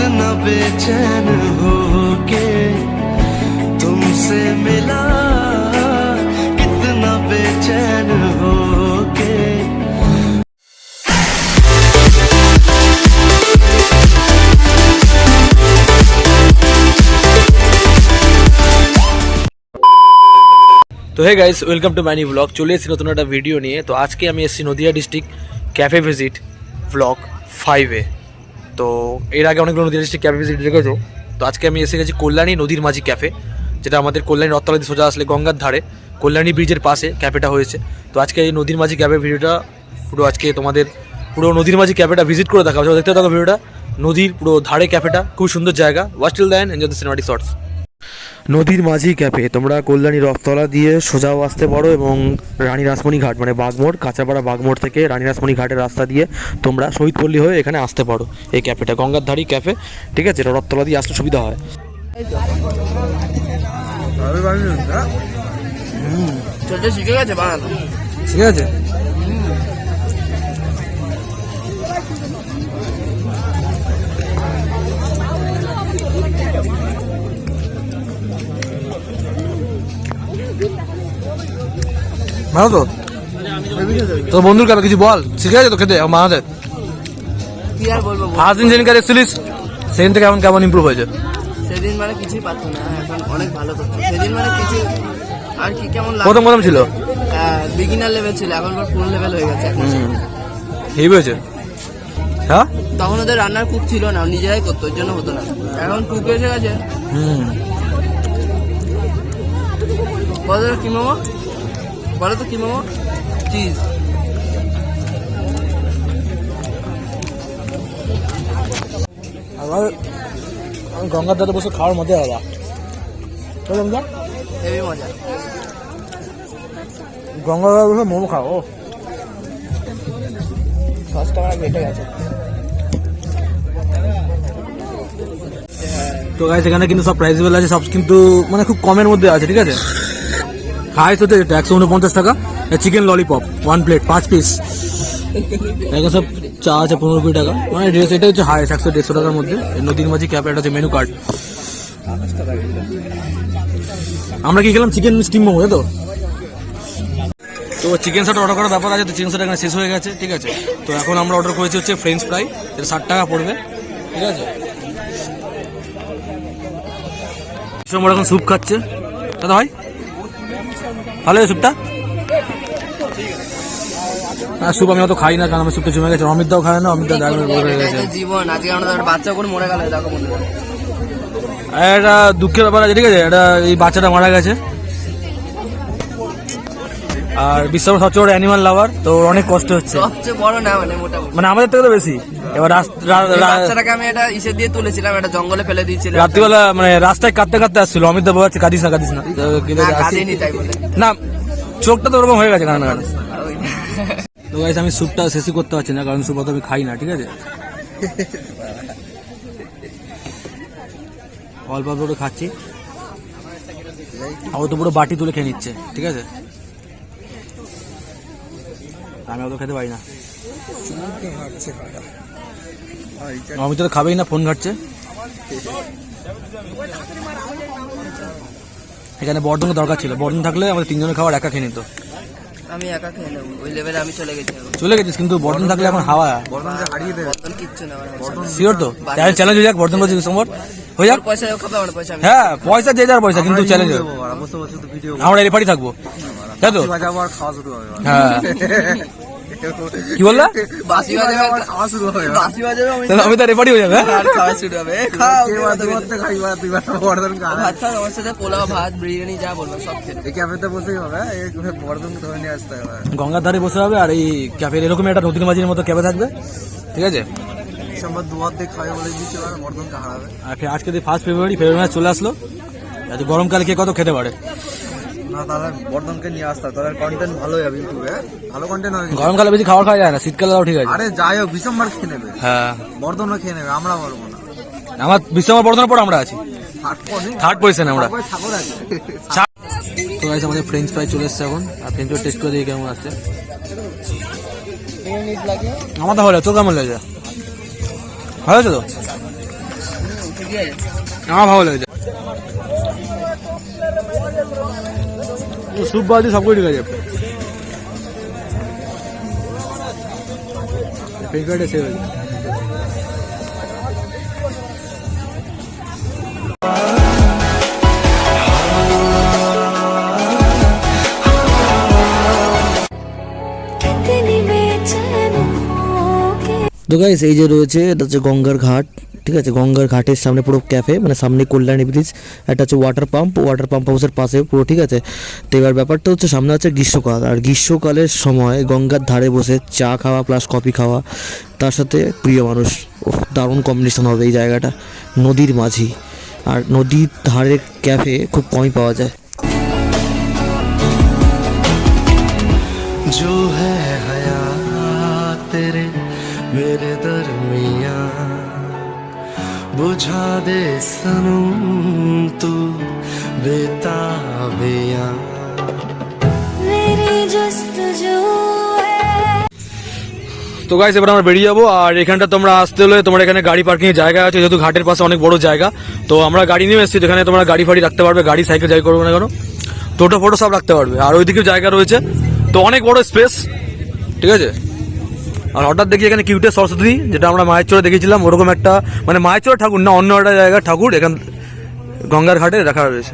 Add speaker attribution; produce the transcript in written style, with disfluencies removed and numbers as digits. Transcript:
Speaker 1: कितना बेचैन हो के तुमसे मिला, कितना बेचैन हो के।
Speaker 2: তো hey guys, welcome to my new blog. চলে এসেছি নতুন একটা ভিডিও নিয়ে। তো আজকে আমি এসেছি Nadia district cafe visit blog 5-এ। তো এর আগে অনেকগুলো নদিয়া ডিস্ট্রিক্ট ক্যাফে ভিজিট দেখেছো। তো আজকে আমি এসে গেছি কল্যাণী নদীর মাঝি ক্যাফে, যেটা আমাদের কল্যাণী রথতলা দিয়ে সোজা আসলে গঙ্গার ধারে কল্যাণী ব্রিজের পাশে ক্যাফেটা হয়েছে। তো আজকে এই নদীর মাঝি ক্যাফে ভিডিওটা পুরো আজকে তোমাদের পুরো নদীর মাঝি ক্যাফেটা ভিজিট করে দেখা হচ্ছে। দেখতে থাকো ভিডিওটা। নদীর পুরো ধারে ক্যাফেটা, খুব সুন্দর জায়গা। Watch till then, enjoy the cinematic shots. নদীর মাঝি ক্যাফে, তোমরা কল্যাণী রথতলা দিয়ে সোজাও আসতে পারো এবং রানী রাসমণি ঘাট মানে বাগমোড়, কাঁচাপাড়া বাগমোড় থেকে রানী রাসমণি ঘাটের রাস্তা দিয়ে তোমরা শহীদপল্লী হয়ে এখানে আসতে পারো। এই ক্যাফেটা গঙ্গার ধারী ক্যাফে, ঠিক আছে? এটা রথতলা দিয়ে আসতে সুবিধা হয়।
Speaker 3: শিখে গেছে বানানো,
Speaker 2: ঠিক আছে। ভালো তো তোর বন্ধুর কাছে কিছু বল, শিখে গেছে তো খেতে মানাতে?
Speaker 3: কি আর বলবো,
Speaker 2: ফার্স্ট দিন যেদিন কাছে এসেছিলিস সেদিন থেকে এখন কেমন ইমপ্রুভ হয়েছে?
Speaker 3: সেদিন মানে কিছুই পারতো না, এখন অনেক ভালো করছে। সেদিন মানে কিছু আর কি কেমন
Speaker 2: প্রথম ছিল
Speaker 3: বিগিনার লেভেল ছিল, এখন ফুল লেভেল হয়ে গেছে।
Speaker 2: হেভি হয়েছে। হ্যাঁ,
Speaker 3: তখন ওদের রান্নার কুক ছিল না, নিজেরাই করতো, ওই জন্য হতো না। এখন কুক এসে গেছে। বলো তো কি মামা, বলো তো কি মামা? চিজ
Speaker 2: আবার গঙ্গার ধারে বসে খাওয়ার মজা আলাদা।
Speaker 3: হেভি মজা।
Speaker 2: গঙ্গার ধারে বসে মোমো খাও,
Speaker 3: সসটা আমার বেটে গেছে।
Speaker 2: তো গাইস এখানে কিন্তু সব প্রাইসেবল আছে, সব কিন্তু মানে খুব কমের মধ্যে আছে, ঠিক আছে? হাইস হচ্ছে এটা 149 টাকা। Chicken lollipop 1 plate 5 piece. এখানে সব চা আছে 15-20 টাকা, মানে ড্রেস এটা হচ্ছে হাইস 100-150 টাকার মধ্যে। নদীর মাঝি ক্যাফে, এটা হচ্ছে মেনু কার্ড। আমরা কি খেলাম? চিকেন স্টিম মোমো, তাই তো? তো চিকেন শার্ট অর্ডার করার ব্যাপার আছে, তো চিকেন শার্ট এখানে শেষ হয়ে গেছে, ঠিক আছে? তো এখন আমরা অর্ডার করেছি হচ্ছে ফ্রেঞ্চ ফ্রাই, এটা 60 টাকা পড়বে, ঠিক আছে? আমরা এখন স্যুপ খাচ্ছে, দাদা ভাই ভালো স্যুপটা। স্যুপ আমি অত খাই না, কারণ আমার স্যুপটা জমে গেছে। অমিত দাও খায় না, অমিত দা হয়ে গেছে।
Speaker 3: জীবন আজকে আমাদের বাচ্চা করে মরে গেল, দেখো বন্ধুরা।
Speaker 2: এটা দুঃখের ব্যাপার আছে, ঠিক আছে? এটা এই বাচ্চাটা মারা গেছে। আর বিশ্বের সবচেয়ে বড় অ্যানিমাল লাভার, তো অনেক কষ্ট হচ্ছে।
Speaker 3: সবচেয়ে বড় না মানে মোটামুটি,
Speaker 2: মানে আমাদের থেকে তো বেশি। এবার
Speaker 3: বাচ্চাটাকে আমি এটা ইসে দিয়ে তুলেছিলাম, এটা জঙ্গলে ফেলে দিয়েছিলাম
Speaker 2: রাত্রিবেলা, মানে রাস্তায় কাঁদতে কাঁদতে আসছিল। অমিত দা বলছে কাঁদিস না কাঁদিস না, না চোখটা তো ওরকম হয়ে গেছে কারণ। তো গাইস আমি স্যুপটা শেষই করতে পারছি না, কারণ স্যুপ তো আমি খাই না, ঠিক আছে? অল্প অল্প করে খাচ্ছি, ও তো পুরো বাটি তুলে খেয়ে নিচ্ছে, ঠিক আছে? আমি অত খেতে পারি না। অমিত তো খাবেই না, ফোন ঘাটছে। এখানে বর্ধনের দরকার ছিল, বর্ধন থাকলে আমাদের তিনজনের খাবার একা খেয়ে নিত।
Speaker 3: আমি একা খেয়ে নেবো, ওই লেভেলে আমি চলে গেছি।
Speaker 2: চলে গেছিস, কিন্তু বর্ধন থাকলে এখন হাওয়া
Speaker 3: হারিয়ে দেবে, কিচ্ছু না।
Speaker 2: শিওর তো? চ্যালেঞ্জ হয়ে যাক, বর্ধন করছি ডিসেম্বর হয়ে যাক।
Speaker 3: পয়সা খাবে আমার পয়সা,
Speaker 2: হ্যাঁ পয়সা যে যার পয়সা, কিন্তু চ্যালেঞ্জ আমরা এরপরই থাকবো, তাই তো? হ্যাঁ কি বললা?
Speaker 3: বাসি বাজাবে, খাওয়া শুরু হবে, বাসি বাজাবে,
Speaker 2: আমি তো রেপারি হয়ে যাবে,
Speaker 3: খাওয়া শুরু হবে। আমার সাথে পোলাও, ভাত, বিরিয়ানি যা বলবো সব খেতে ক্যাফেতে বসেই হবে। বর্ধন ধরে নিয়ে আসতে হবে,
Speaker 2: গঙ্গার ধারে বসে হবে। আর এই ক্যাফে এরকম একটা নদীর মাঝির মতো ক্যাফে থাকবে, ঠিক আছে?
Speaker 3: ডিসেম্বর 2 দিয়ে খাবে বলে দিচ্ছে, বর্ধনকে হারাবে।
Speaker 2: আর আজকে 1 ফেব্রুয়ারি মাস চলে আসলো। এত গরমকালে কে কত খেতে পারে
Speaker 3: না? তাহলে বর্ধনকে নিয়ে আসতে হবে, তাহলে কন্টেন্ট ভালো হবে ইউটিউবে, ভালো কন্টেন্ট হবে।
Speaker 2: গরমকালে বেশি খাবার খাওয়া যায় না, শীতকালে তাও ঠিক আছে।
Speaker 3: আরে যাই হোক, ডিসেম্বর খেয়ে নেবে,
Speaker 2: হ্যাঁ
Speaker 3: বর্ধনও খেয়ে নেবে, আমরা পারবো না।
Speaker 2: আমার ডিসেম্বর বর্ধনের পর আমরা আছি থার্ড পজিশনে আমরা। তো গাইস আমাদের ফ্রেঞ্চ ফ্রাই চলে এসছে এখন, আর ফ্রেঞ্চ ফ্রাই টেস্ট করে দেখি কেমন আছে। আমার তো ভালো, তো কেমন লাগে? ভালো আছে তো?
Speaker 3: ঠিকই আছে।
Speaker 2: আমার ভালো লেগেছে। স্যুপ বাদ দিয়ে সব কিছু ঠিক আছে। পেকারটা সেভ হয়েছে। তো গাইস এই যে রয়েছে এটা হচ্ছে গঙ্গার ঘাট, ঠিক আছে। গঙ্গার ঘাটের সামনে পুরো ক্যাফে, মানে সামনে কল্যাণী ব্রিজ, একটা হচ্ছে ওয়াটার পাম্প হাউসের পাশে পুরো, ঠিক আছে। তো এবার ব্যাপারটা হচ্ছে সামনে আছে গ্রীষ্মকাল, আর গ্রীষ্মকালের সময় গঙ্গার ধারে বসে চা খাওয়া প্লাস কফি খাওয়া, তার সাথে প্রিয় মানুষ, দারুণ কম্বিনেশন হবে এই জায়গাটা, নদীর মাঝি। আর নদীর ধারের ক্যাফে খুব কমই পাওয়া যায়।
Speaker 1: जो है हया तेरे मेरे दरमिया बुझा दे सनम तू बेताबिया
Speaker 4: मेरी जस्तजू है।
Speaker 2: তো গাইস এবার আমরা বেরিয়ে যাবো। আর এখানটা তোমরা আসতে হলে তোমার এখানে গাড়ি পার্কিং এর জায়গা আছে, যেহেতু ঘাটের পাশে অনেক বড় জায়গা। তো আমরা গাড়ি নিয়ে এসেছি, যেখানে তোমরা গাড়ি ফাড়ি রাখতে পারবে, গাড়ি সাইকেল যাই করবে না কেন, টোটো ফোটো সব রাখতে পারবে। আর ওইদিকেও জায়গা রয়েছে, তো অনেক বড় স্পেস, ঠিক আছে। আর হঠাৎ দেখি এখানে কিউটের সরস্বতী, যেটা আমরা মায়ের চরে দেখেছিলাম, ওরকম একটা, মানে মায়ের চরে ঠাকুর না, অন্য একটা জায়গার ঠাকুর এখান গঙ্গার ঘাটে রাখা রয়েছে।